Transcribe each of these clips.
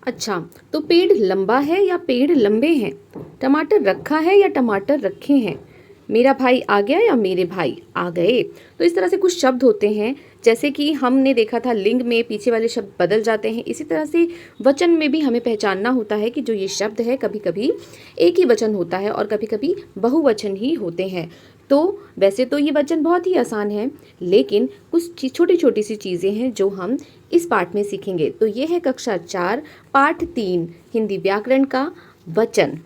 अच्छा, तो पेड़ लंबा है या पेड़ लंबे हैं? टमाटर रखा है या टमाटर रखे हैं? मेरा भाई आ गया या मेरे भाई आ गए? तो इस तरह से कुछ शब्द होते हैं, जैसे कि हमने देखा था लिंग में पीछे वाले शब्द बदल जाते हैं। इसी तरह से वचन में भी हमें पहचानना होता है कि जो ये शब्द है कभी कभी एक ही वचन होता है और कभी कभी बहुवचन ही होते हैं। तो वैसे तो ये वचन बहुत ही आसान है, लेकिन कुछ छोटी छोटी सी चीज़ें हैं जो हम इस पाठ में सीखेंगे। तो ये है कक्षा 4 पाठ 3 हिंदी व्याकरण का वचन।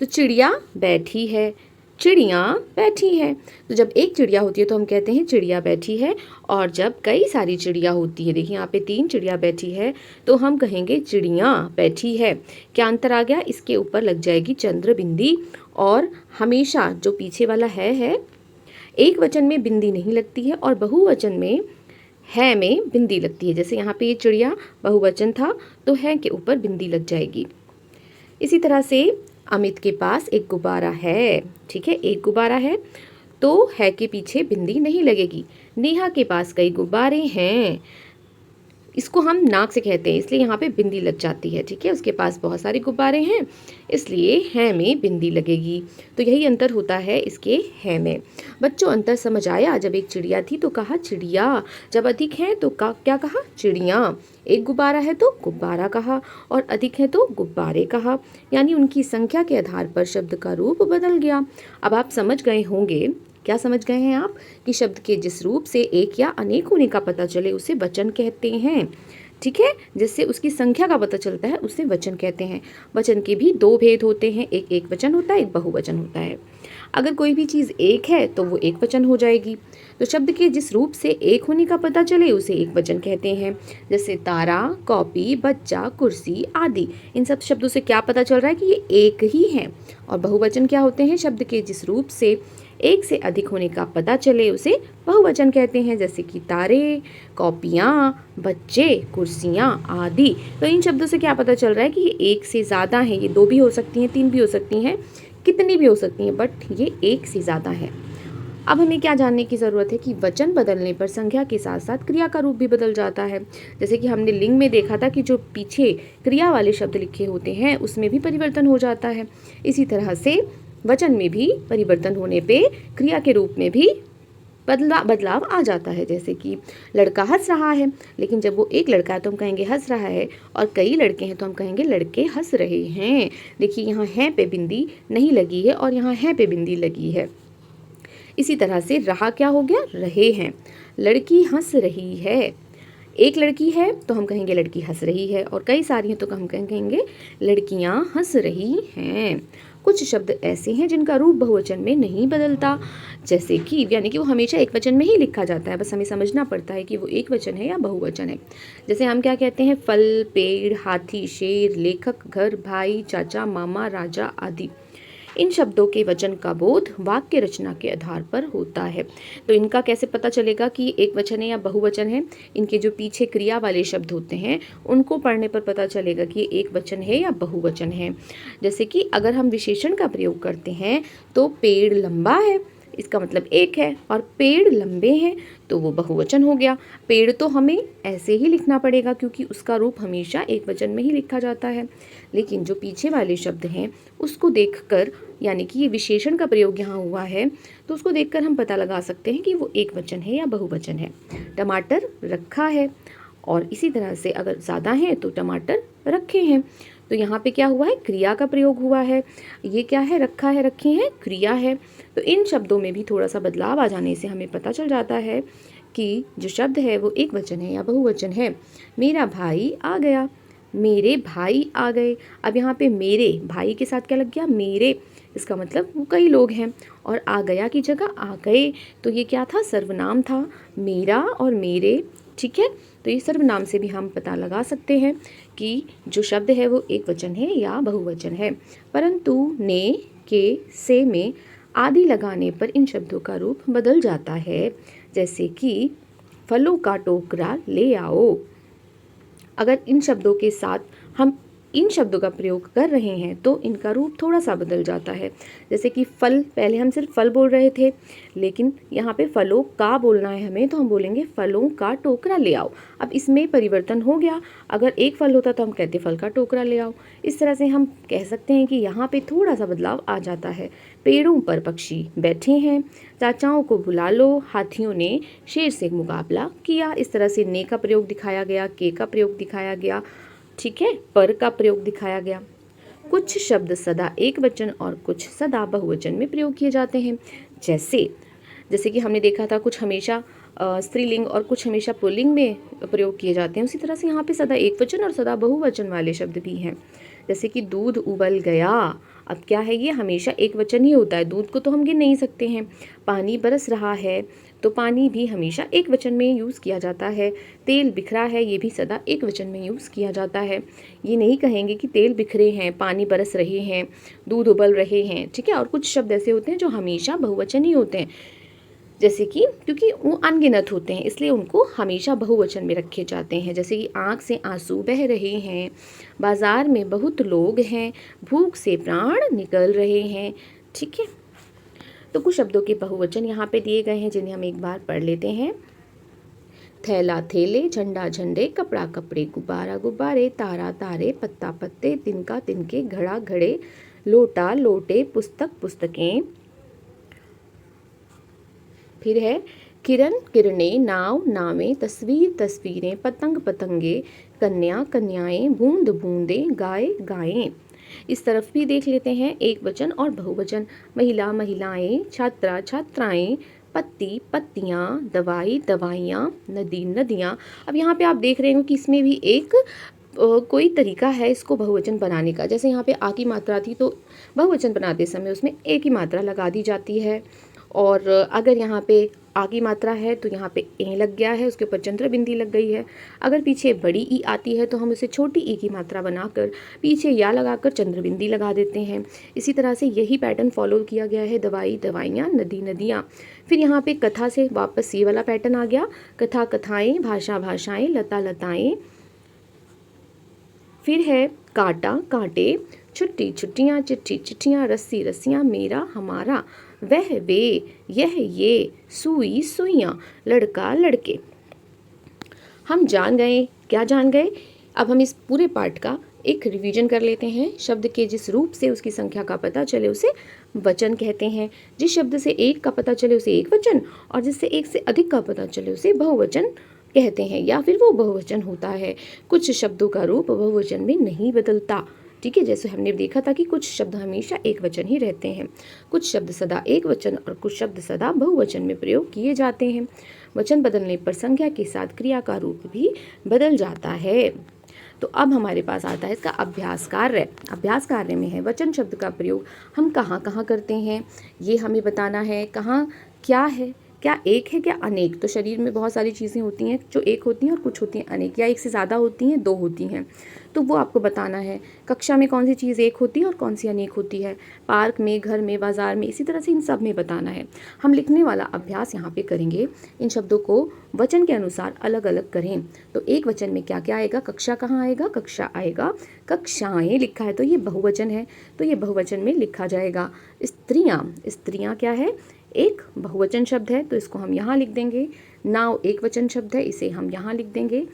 तो चिड़िया बैठी है, चिड़िया बैठी है। तो जब एक चिड़िया होती है तो हम कहते हैं चिड़िया बैठी है, और जब कई सारी चिड़िया होती है, देखिए यहाँ पे 3 चिड़िया बैठी है, तो हम कहेंगे चिड़िया बैठी है। क्या अंतर आ गया? इसके ऊपर लग जाएगी चंद्र बिंदी, और हमेशा जो पीछे वाला है एक वचन में बिंदी नहीं लगती है और बहुवचन में है में बिंदी लगती है। जैसे यहाँ पे ये चिड़िया बहुवचन था तो है के ऊपर बिंदी लग जाएगी। इसी तरह से अमित के पास एक गुब्बारा है, ठीक है, एक गुब्बारा है तो है के पीछे बिंदी नहीं लगेगी। नेहा के पास कई गुब्बारे हैं, इसको हम नाक से कहते हैं इसलिए यहाँ पे बिंदी लग जाती है, ठीक है। उसके पास बहुत सारे गुब्बारे हैं इसलिए है में बिंदी लगेगी। तो यही अंतर होता है इसके है में। बच्चों, अंतर समझ आया? जब एक चिड़िया थी तो कहा चिड़िया, जब अधिक है तो क्या कहा? चिड़िया। एक गुब्बारा है तो गुब्बारा कहा, और अधिक है तो गुब्बारे कहा, यानी उनकी संख्या के आधार पर शब्द का रूप बदल गया। अब आप समझ गए होंगे, क्या समझ गए हैं आप, कि शब्द के जिस रूप से एक या अनेक होने का पता चले उसे वचन कहते हैं, ठीक है। जिससे उसकी संख्या का पता चलता है उसे वचन कहते हैं। वचन के भी 2 भेद होते हैं, एक एक वचन होता है, एक बहुवचन होता है। अगर कोई भी चीज़ एक है तो वो एक वचन हो जाएगी। तो शब्द के जिस रूप से एक होने का पता चले उसे एक वचन कहते हैं। जैसे तारा, कॉपी, बच्चा, कुर्सी आदि, इन सब शब्दों से क्या पता चल रहा है कि ये एक ही हैं। और बहुवचन क्या होते हैं? शब्द के जिस रूप से एक से अधिक होने का पता चले उसे बहुवचन कहते हैं। जैसे कि तारे, कॉपियाँ, बच्चे, कुर्सियाँ आदि। तो इन शब्दों से क्या पता चल रहा है कि ये एक से ज़्यादा हैं। ये 2 भी हो सकती हैं, 3 भी हो सकती हैं, कितनी भी हो सकती हैं, बट ये एक से ज़्यादा है। अब हमें क्या जानने की ज़रूरत है कि वचन बदलने पर संज्ञा के साथ साथ क्रिया का रूप भी बदल जाता है। जैसे कि हमने लिंग में देखा था कि जो पीछे क्रिया वाले शब्द लिखे होते हैं उसमें भी परिवर्तन हो जाता है। इसी तरह से वचन में भी परिवर्तन होने पे क्रिया के रूप में भी बदलाव आ जाता है। जैसे कि लड़का हंस रहा है, लेकिन जब वो एक लड़का है तो हम कहेंगे हंस रहा है, और कई लड़के हैं तो हम कहेंगे लड़के हंस रहे हैं। देखिए यहाँ है पे बिंदी नहीं लगी है और यहाँ है पे बिंदी लगी है। इसी तरह से रहा क्या हो गया? रहे हैं। लड़की हंस रही है, एक लड़की है तो हम कहेंगे लड़की हंस रही है, और कई सारी हैं तो हम कहेंगे लड़कियां हंस रही हैं। कुछ शब्द ऐसे हैं जिनका रूप बहुवचन में नहीं बदलता, जैसे कि यानी कि वो हमेशा एक वचन में ही लिखा जाता है, बस हमें समझना पड़ता है कि वो एक वचन है या बहुवचन है। जैसे हम क्या कहते हैं? फल, पेड़, हाथी, शेर, लेखक, घर, भाई, चाचा, मामा, राजा आदि। इन शब्दों के वचन का बोध वाक्य रचना के आधार पर होता है। तो इनका कैसे पता चलेगा कि एक वचन है या बहुवचन है? इनके जो पीछे क्रिया वाले शब्द होते हैं उनको पढ़ने पर पता चलेगा कि ये एक वचन है या बहुवचन है। जैसे कि अगर हम विशेषण का प्रयोग करते हैं तो पेड़ लंबा है, इसका मतलब एक है, और पेड़ लंबे हैं तो वो बहुवचन हो गया। पेड़ तो हमें ऐसे ही लिखना पड़ेगा क्योंकि उसका रूप हमेशा एक वचन में ही लिखा जाता है, लेकिन जो पीछे वाले शब्द हैं उसको देखकर, यानी कि ये विशेषण का प्रयोग यहाँ हुआ है, तो उसको देखकर हम पता लगा सकते हैं कि वो एक वचन है या बहुवचन है। टमाटर रखा है, और इसी तरह से अगर ज़्यादा हैं तो टमाटर रखे हैं। तो यहाँ पे क्या हुआ है? क्रिया का प्रयोग हुआ है। ये क्या है? रखा है, रखे हैं, क्रिया है। तो इन शब्दों में भी थोड़ा सा बदलाव आ जाने से हमें पता चल जाता है कि जो शब्द है वो एक वचन है या बहुवचन है। मेरा भाई आ गया, मेरे भाई आ गए। अब यहाँ पे मेरे भाई के साथ क्या लग गया? मेरे। इसका मतलब वो कई लोग हैं, और आ गया की जगह आ गए, तो ये क्या था? सर्वनाम था, मेरा और मेरे, ठीक है। तो ये सर्वनाम से भी हम पता लगा सकते हैं कि जो शब्द है वो एक वचन है या बहुवचन है। परंतु ने, के, से में आदि लगाने पर इन शब्दों का रूप बदल जाता है। जैसे कि फलों का टोकरा ले आओ। अगर इन शब्दों के साथ हम इन शब्दों का प्रयोग कर रहे हैं तो इनका रूप थोड़ा सा बदल जाता है। जैसे कि फल, पहले हम सिर्फ फल बोल रहे थे, लेकिन यहाँ पे फलों का बोलना है हमें, तो हम बोलेंगे फलों का टोकरा ले आओ। अब इसमें परिवर्तन हो गया, अगर एक फल होता तो हम कहते फल का टोकरा ले आओ। इस तरह से हम कह सकते हैं कि यहाँ पे थोड़ा सा बदलाव आ जाता है। पेड़ों पर पक्षी बैठे हैं, चाचाओं को बुला लो, हाथियों ने शेर से मुकाबला किया। इस तरह से ने का प्रयोग दिखाया गया, के का प्रयोग दिखाया गया, ठीक है, पर का प्रयोग दिखाया गया। कुछ शब्द सदा एक वचन और कुछ सदा बहुवचन में प्रयोग किए जाते हैं। जैसे कि हमने देखा था कुछ हमेशा स्त्रीलिंग और कुछ हमेशा पुल्लिंग में प्रयोग किए जाते हैं, उसी तरह से यहाँ पे सदा एक वचन और सदा बहुवचन वाले शब्द भी हैं। जैसे कि दूध उबल गया, अब क्या है, ये हमेशा एक वचन ही होता है, दूध को तो हम गिन नहीं सकते हैं। पानी बरस रहा है, तो पानी भी हमेशा एक वचन में यूज़ किया जाता है। तेल बिखरा है, ये भी सदा एक वचन में यूज़ किया जाता है। ये नहीं कहेंगे कि तेल बिखरे हैं, पानी बरस रहे हैं, दूध उबल रहे हैं, ठीक है। और कुछ शब्द ऐसे होते हैं जो हमेशा बहुवचन ही होते हैं, जैसे कि क्योंकि वो अनगिनत होते हैं इसलिए उनको हमेशा बहुवचन में रखे जाते हैं। जैसे कि आँख से आंसू बह रहे हैं, बाजार में बहुत लोग हैं, भूख से प्राण निकल रहे हैं, ठीक है। तो कुछ शब्दों के बहुवचन यहाँ पे दिए गए हैं जिन्हें हम एक बार पढ़ लेते हैं। थैला थैले, झंडा झंडे, कपड़ा कपड़े, गुब्बारा गुब्बारे, तारा तारे, पत्ता पत्ते, तिनका तिनके, घड़ा घड़े, लोटा लोटे, पुस्तक पुस्तकें। फिर है किरण किरणें, नाव नावें, तस्वीर तस्वीरें, पतंग पतंगे, कन्या कन्याएं, बूंद बूंदें, गाय गायें। इस तरफ भी देख लेते हैं एक वचन और बहुवचन। महिला महिलाएं, छात्रा छात्राएं, पत्ती पत्तियां, दवाई दवाइयाँ, नदी नदियाँ। अब यहाँ पे आप देख रहे हो कि इसमें भी एक कोई तरीका है इसको बहुवचन बनाने का। जैसे यहाँ पे आ की मात्रा थी तो बहुवचन बनाते समय उसमें ए की मात्रा लगा दी जाती है, और अगर यहाँ पे आ की मात्रा है तो यहाँ पे ए लग गया है, उसके ऊपर चंद्र बिंदी लग गई है। अगर पीछे बड़ी ई आती है तो हम उसे छोटी ई की मात्रा बनाकर पीछे या लगाकर चंद्र बिंदी लगा देते हैं। इसी तरह से यही पैटर्न फॉलो किया गया है, दवाई दवाइयाँ, नदी नदियाँ। फिर यहाँ पे कथा से वापस ये वाला पैटर्न आ गया, कथा कथाएँ, भाषा भाषाएँ, लता लताएँ। फिर है कांटा कांटे, छुट्टी छुट्टियाँ, चिट्ठी चिट्ठियाँ, रस्सी रस्सियाँ, मेरा हमारा, वह वे, यह ये, सुई सुइयाँ, लड़का लड़के। हम जान गए, क्या जान गए? अब हम इस पूरे पाठ का एक रिवीजन कर लेते हैं। शब्द के जिस रूप से उसकी संख्या का पता चले उसे वचन कहते हैं। जिस शब्द से एक का पता चले उसे एक वचन, और जिससे एक से अधिक का पता चले उसे बहुवचन कहते हैं, या फिर वो बहुवचन होता है। कुछ शब्दों का रूप बहुवचन में नहीं बदलता, ठीक है। जैसे हमने देखा था कि कुछ शब्द हमेशा एक वचन ही रहते हैं, कुछ शब्द सदा एक वचन और कुछ शब्द सदा बहुवचन में प्रयोग किए जाते हैं। वचन बदलने पर संज्ञा के साथ क्रिया का रूप भी बदल जाता है। तो अब हमारे पास आता है इसका अभ्यास कार्य। अभ्यास कार्य में है वचन शब्द का प्रयोग हम कहाँ कहाँ करते हैं, ये हमें बताना है। कहाँ क्या है, क्या एक है क्या अनेक। तो शरीर में बहुत सारी चीज़ें होती हैं जो एक होती हैं और कुछ होती हैं अनेक, या एक से ज़्यादा होती हैं, दो होती हैं, तो वो आपको बताना है। कक्षा में कौन सी चीज़ एक होती है और कौन सी अनेक होती है, पार्क में, घर में, बाजार में, इसी तरह से इन सब में बताना है। हम लिखने वाला अभ्यास यहाँ पे करेंगे। इन शब्दों को वचन के अनुसार अलग अलग करें। तो एक वचन में क्या क्या आएगा, कक्षा कहाँ आएगा, कक्षा आएगा, कक्षाएँ लिखा है तो ये बहुवचन है, तो ये बहुवचन में लिखा जाएगा। स्त्रियाँ, स्त्रियाँ क्या है, एक बहुवचन शब्द है तो इसको हम यहाँ लिख देंगे। नाव एक वचन शब्द है, इसे हम यहाँ लिख देंगे।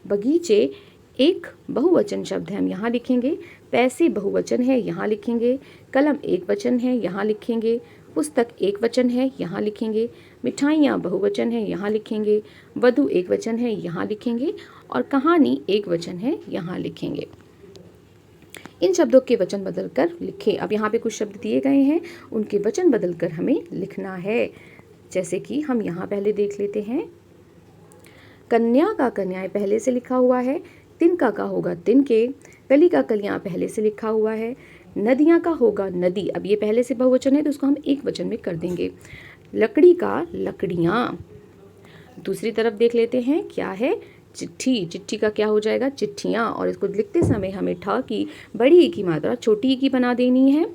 बगीचे एक बहुवचन शब्द है, हम यहाँ लिखेंगे। पैसे बहुवचन है, यहाँ लिखेंगे। कलम एक वचन है, यहाँ लिखेंगे। पुस्तक एक वचन है, यहाँ लिखेंगे। मिठाइयाँ बहुवचन है, यहाँ लिखेंगे। वधु एक वचन है, यहाँ लिखेंगे। और कहानी एक वचन है, यहाँ लिखेंगे। इन शब्दों के वचन बदलकर लिखें। अब यहाँ पे कुछ शब्द दिए गए हैं, उनके वचन बदलकर हमें लिखना है। जैसे कि हम यहाँ पहले देख लेते हैं। कन्या का कन्याएं पहले से लिखा हुआ है, तिनका का होगा तिनके, कली का कलियां पहले से लिखा हुआ है, नदियां का होगा नदी। अब ये पहले से बहुवचन है तो उसको हम एक वचन में कर देंगे। लकड़ी का लकड़ियाँ। दूसरी तरफ देख लेते हैं, क्या है, चिट्ठी। चिट्ठी का क्या हो जाएगा, चिट्ठियाँ। और इसको लिखते समय हमें ठ की बड़ी ई की मात्रा छोटी ई की बना देनी है।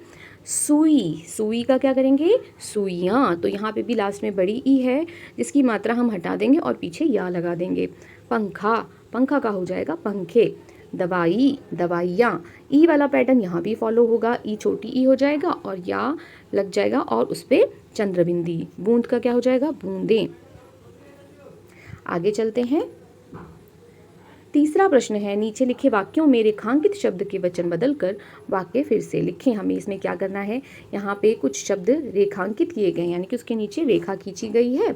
सुई, सुई का क्या करेंगे, सुइयाँ। तो यहाँ पे भी लास्ट में बड़ी ई है जिसकी मात्रा हम हटा देंगे और पीछे या लगा देंगे। पंखा, पंखा का हो जाएगा पंखे। दवाई, दवाइयाँ। ई वाला पैटर्न यहाँ भी फॉलो होगा, ई छोटी ई हो जाएगा और या लग जाएगा और उस पर चंद्रबिंदी। बूंद का क्या हो जाएगा, बूंदें। आगे चलते हैं। तीसरा प्रश्न है, नीचे लिखे वाक्यों में रेखांकित शब्द के वचन बदलकर वाक्य फिर से लिखें। हमें इसमें क्या करना है, यहाँ पे कुछ शब्द रेखांकित किए गए यानी कि उसके नीचे रेखा खींची गई है,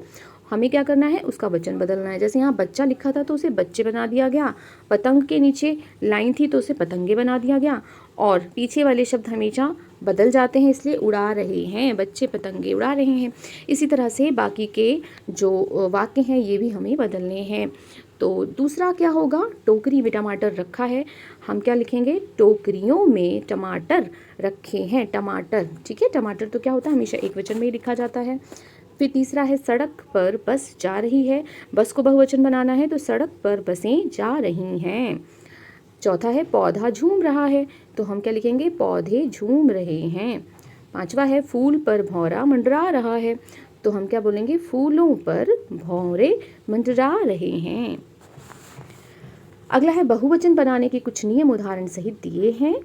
हमें क्या करना है, उसका वचन बदलना है। जैसे यहाँ बच्चा लिखा था तो उसे बच्चे बना दिया गया, पतंग के नीचे लाइन थी तो उसे पतंगे बना दिया गया, और पीछे वाले शब्द हमेशा बदल जाते हैं इसलिए उड़ा रहे हैं, बच्चे पतंगे उड़ा रहे हैं। इसी तरह से बाकी के जो वाक्य हैं ये भी हमें बदलने हैं। तो दूसरा क्या होगा, टोकरी में टमाटर रखा है, हम क्या लिखेंगे, टोकरियों में टमाटर रखे हैं, टमाटर। ठीक है, टमाटर तो क्या होता है, हमेशा एक वचन में ही लिखा जाता है। फिर तीसरा है, सड़क पर बस जा रही है, बस को बहुवचन बनाना है तो सड़क पर बसें जा रही हैं। चौथा है, पौधा झूम रहा है, तो हम क्या लिखेंगे, पौधे झूम रहे हैं। पांचवा है, फूल पर भौरा मंडरा रहा है, तो हम क्या बोलेंगे, फूलों पर भौरे मंडरा रहे हैं। अगला है, बहुवचन बनाने के कुछ नियम उदाहरण सहित दिए हैं,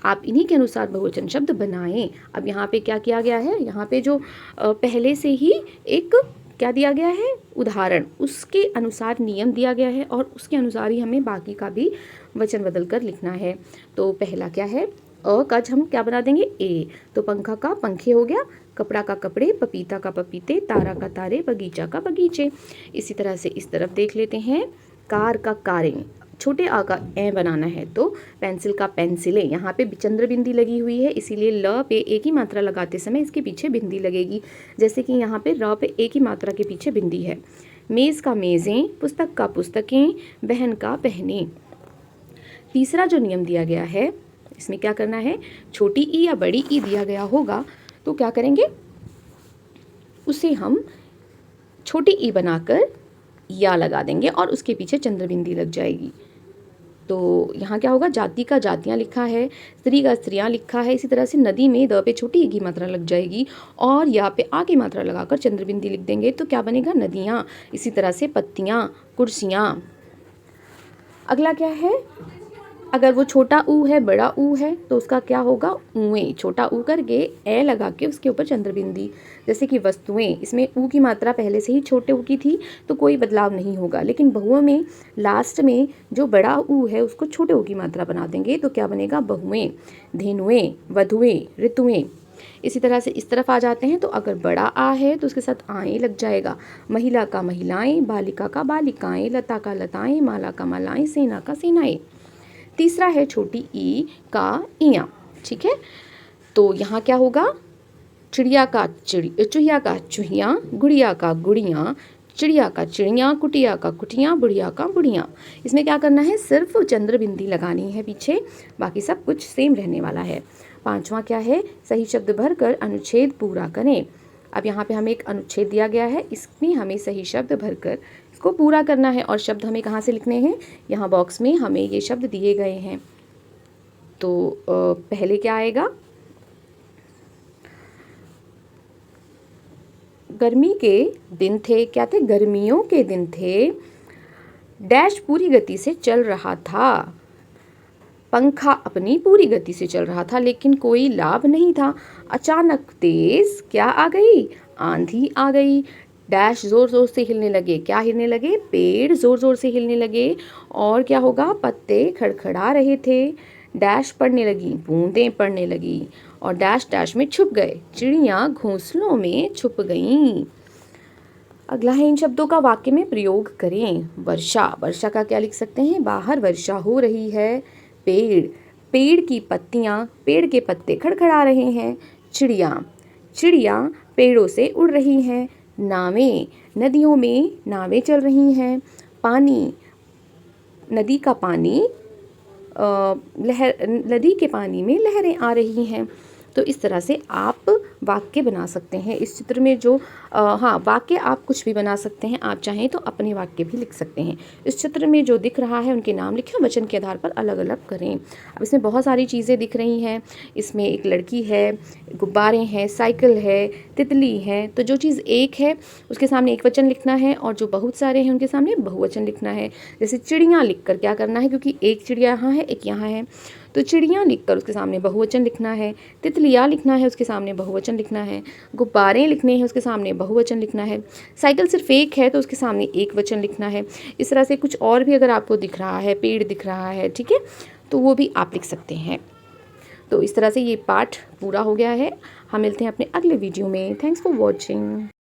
आप इन्हीं के अनुसार बहुवचन शब्द बनाएं। अब यहाँ पे क्या किया गया है, यहाँ पे जो पहले से ही एक क्या दिया गया है, उदाहरण, उसके अनुसार नियम दिया गया है और उसके अनुसार ही हमें बाकी का भी वचन बदल कर लिखना है। तो पहला क्या है, अ का हम क्या बना देंगे, ए, तो पंखा का पंखे हो गया, कपड़ा का कपड़े, पपीता का पपीते, तारा का तारे, बगीचा का बगीचे। इसी तरह से इस तरफ देख लेते हैं, कार का कारें, छोटे आ का ए बनाना है तो पेंसिल का पेंसिलें। यहाँ पे चंद्र बिंदी लगी हुई है इसीलिए ल पे एक ही मात्रा लगाते समय इसके पीछे बिंदी लगेगी, जैसे कि यहाँ पे र पे एक ही मात्रा के पीछे बिंदी है। मेज़ का मेज़ें, पुस्तक का पुस्तकें, बहन का बहनें। तीसरा जो नियम दिया गया है इसमें क्या करना है, छोटी ई या बड़ी ई दिया गया होगा तो क्या करेंगे, उसे हम छोटी ई बनाकर या लगा देंगे और उसके पीछे चंद्रबिंदी लग जाएगी। तो यहाँ क्या होगा, जाति का जातियाँ लिखा है, स्त्री का स्त्रियाँ लिखा है, इसी तरह से नदी में द पे छोटी ई की मात्रा लग जाएगी और या पे आ की मात्रा लगाकर चंद्रबिंदी लिख देंगे तो क्या बनेगा, नदियाँ। इसी तरह से पत्तियाँ, कुर्सियाँ। अगला क्या है, अगर वो छोटा ऊ है बड़ा ऊ है तो उसका क्या होगा, ऊए, छोटा ऊ करके ए लगा के उसके ऊपर चंद्रबिंदी। जैसे कि वस्तुएं, इसमें ऊ की मात्रा पहले से ही छोटे ऊ की थी तो कोई बदलाव नहीं होगा, लेकिन बहुओं में लास्ट में जो बड़ा ऊ है उसको छोटे ऊ की मात्रा बना देंगे तो क्या बनेगा, बहुएं, धेनुएं, वधुएं, ऋतुएं। इसी तरह से इस तरफ आ जाते हैं तो अगर बड़ा आ है तो उसके साथ आए लग जाएगा, महिला का महिलाएं, बालिका का बालिकाएं, लता का लताएं, माला का मालाएं, सेना का सेनाएं। तीसरा है छोटी ई का इया। ठीक है, तो यहाँ क्या होगा, चिड़िया का चूहिया का चूहिया, गुड़िया का गुड़िया, चिड़िया का चिड़िया, कुटिया का कुटिया, बुढ़िया का बुढ़िया। इसमें क्या करना है, सिर्फ चंद्रबिंदी लगानी है पीछे, बाकी सब कुछ सेम रहने वाला है। पांचवा क्या है, सही शब्द भरकर अनुच्छेद पूरा करें। अब यहाँ पे हमें एक अनुच्छेद दिया गया है, इसमें हमें सही शब्द भरकर इसको पूरा करना है और शब्द हमें कहाँ से लिखने हैं, यहाँ बॉक्स में हमें ये शब्द दिए गए हैं। तो पहले क्या आएगा, गर्मी के दिन थे, क्या थे, गर्मियों के दिन थे, डैश पूरी गति से चल रहा था, पंखा अपनी पूरी गति से चल रहा था लेकिन कोई लाभ नहीं था, अचानक तेज क्या आ गई, आंधी आ गई, डैश जोर जोर से हिलने लगे, क्या हिलने लगे, पेड़ जोर जोर से हिलने लगे, और क्या होगा, पत्ते खड़खड़ा रहे थे, डैश पड़ने लगी, बूंदें पड़ने लगी, और डैश डैश में छुप गए, चिड़ियाँ घोंसलों में छुप गईं। अगला है, इन शब्दों का वाक्य में प्रयोग करें। वर्षा, वर्षा का क्या लिख सकते हैं, बाहर वर्षा हो रही है, पेड़, पेड़ की पत्तियाँ, पेड़ के पत्ते खड़खड़ा रहे हैं, चिड़िया, चिड़िया पेड़ों से उड़ रही हैं, नावें, नदियों में नावें चल रही हैं, पानी, नदी का पानी, नदी के पानी में लहरें आ रही हैं। तो इस तरह से आप वाक्य बना सकते हैं। इस चित्र में जो हाँ, वाक्य आप कुछ भी बना सकते हैं, आप चाहें तो अपने वाक्य भी लिख सकते हैं। इस चित्र में जो दिख रहा है उनके नाम लिखें, वचन के आधार पर अलग अलग करें। अब इसमें बहुत सारी चीज़ें दिख रही हैं। इसमें एक लड़की है, गुब्बारे हैं, साइकिल है, तितली है। तो जो चीज़ एक है उसके सामने एक वचन लिखना है और जो बहुत सारे हैं उनके सामने बहुवचन लिखना है। जैसे चिड़ियाँ लिख कर क्या करना है, क्योंकि एक चिड़िया यहाँ है, एक यहाँ है, तो चिड़ियाँ लिखकर उसके सामने बहुवचन लिखना है। तितलियाँ लिखना है, उसके सामने बहुवचन लिखना है। गुब्बारे लिखने हैं, उसके सामने बहुवचन लिखना है। साइकिल सिर्फ एक है तो उसके सामने एक वचन लिखना है। इस तरह से कुछ और भी अगर आपको दिख रहा है, पेड़ दिख रहा है, ठीक है, तो वो भी आप लिख सकते हैं। तो इस तरह से ये पाठ पूरा हो गया है। हम मिलते हैं अपने अगले वीडियो में। Thanks for watching.